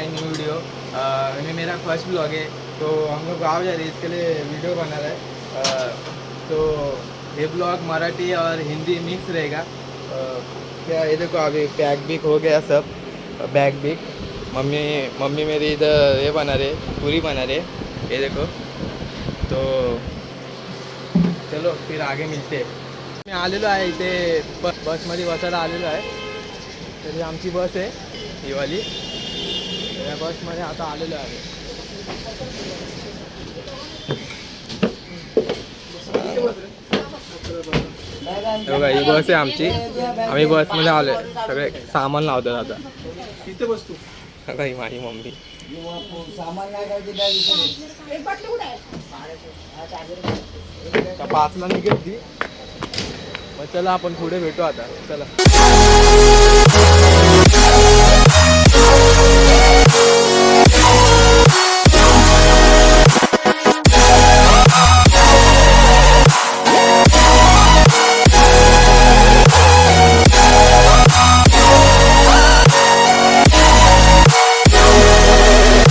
माय new video. ये मेरा first blog है, तो हम लोग गाँव जा रहे हैं, इसके लिए वीडियो बना रहे हैं। तो ये ब्लॉग मराठी और हिंदी मिक्स रहेगा। क्या ये देखो, अभी पैक बिक हो गया सब, बैग बिक। मम्मी मेरी इधर ये बना रहे, पूरी बना रहे, ये देखो। तो चलो फिर आगे मिलते हैं। मी आलेलो आहे इथे बसमध्ये बसायला आलेलो आहे। तर ही आमची बस आहे, ही वाली। या बसमध्ये आता आलेलो आहे। बघा ही बस आहे आमची, आम्ही बसमध्ये आलोय, सगळे सामान लावतात आता। तिथे बसतो बघा, ही माझी मम्मी। पाचला निघेल ती, मग चला आपण पुढे भेटू आता, चला।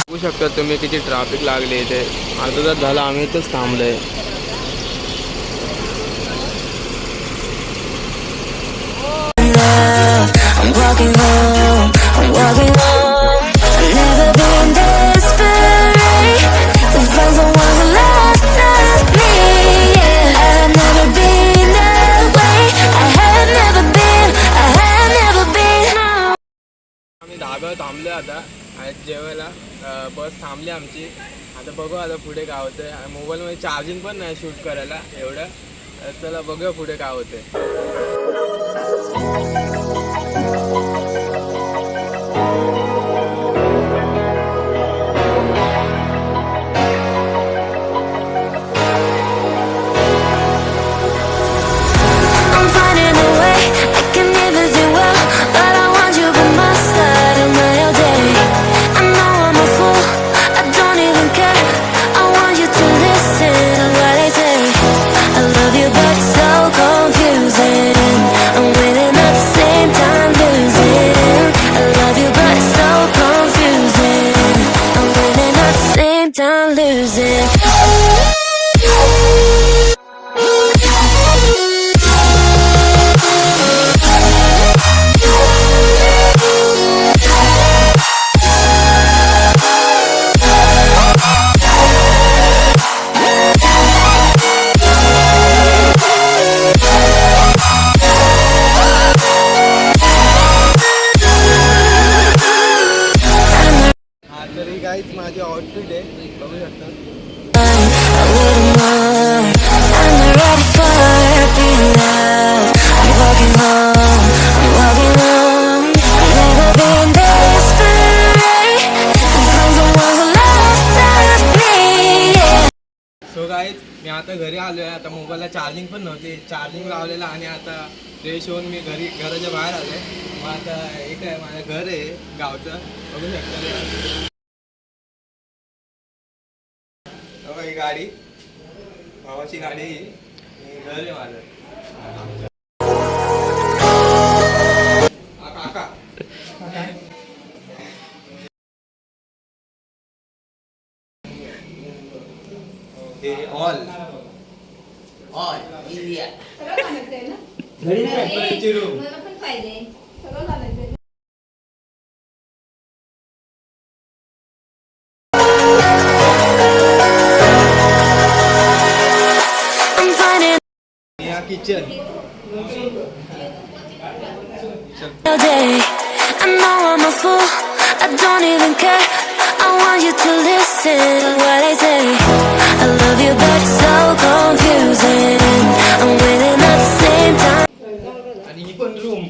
बघू शकता तुम्ही किती ट्रॅफिक लागले इथे। अर्धा तास झाला आम्ही इथंच थांबलोय। I'm walking home, I'm walking home. I've never been desperate to find someone who loves me. Yeah, I've never been that way. I have never been. No. आम्ही धाब्यावर थांबलोय आता आणि जेवायला। बस थांबली आमची। आता बघू आता पुढे काय होतंय। मोबाईलमध्ये चार्जिंग पण नाही शूट करायला एवढं। चला बघूया पुढे काय होतंय। I'm finding a way. I can never do well, but I want you by my side in my all day. I know I'm a fool. I don't even care. I want you to listen to what I say. I love you, but it's so confusing. I'm winning at the same time losing. I love you, but it's so confusing. I'm winning at the same time losing. हा तरी काहीच माझी outfit आहे, बघू शकता। A little more. I'm not ready for being loved. I'm walking home. I'm walking home. I've never been desperate to find someone who loves me. Yeah. So guys मी आता घरी आलोय। आता मोबाईलला चार्जिंग पण नव्हती, चार्जिंग लावलेलं आणि आता फ्रेश होऊन मी घराच्या बाहेर आलोय। मग आता एक आहे माझं घर आहे गावचं, बघू शकता। बघा ही गाडी, भावाची गाडी, ही घर आहे माझं। काका हे ऑल इंडिया रूम। मला पण पाहिजे सगळं घालायचं। I'm finding या kitchen all day. I know I'm a fool. I don't even care. I want you to listen to what I say. I love you, but it's so confusing. I'm winning at the same time. आणि ही पण room,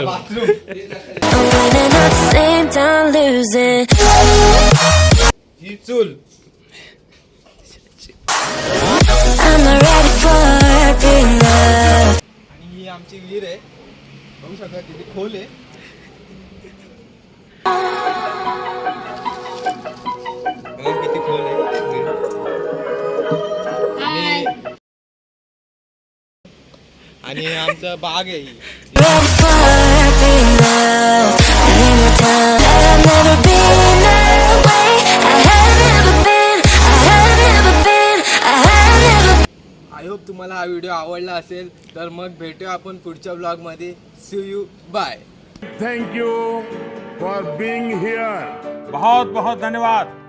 bathroom. I'm winning at the same time losing. ही चूल, I'm not ready for being loved. आणि ही आमची विहीर आहे, बघू शकता किती खोल आहे। बघा किती खोल आहे विहीर। आणि आणि आमचं बाग आहे ही. Ready for happy love. Anytime that I've never been that way. I have never been. I have never been. I have never. I hope तुम्हाला हा व्हिडिओ आवडला असेल. तर मग भेटूया आपण पुढच्या ब्लॉगमध्ये. See you bye. Thank you for being here. बहुत बहुत धन्यवाद.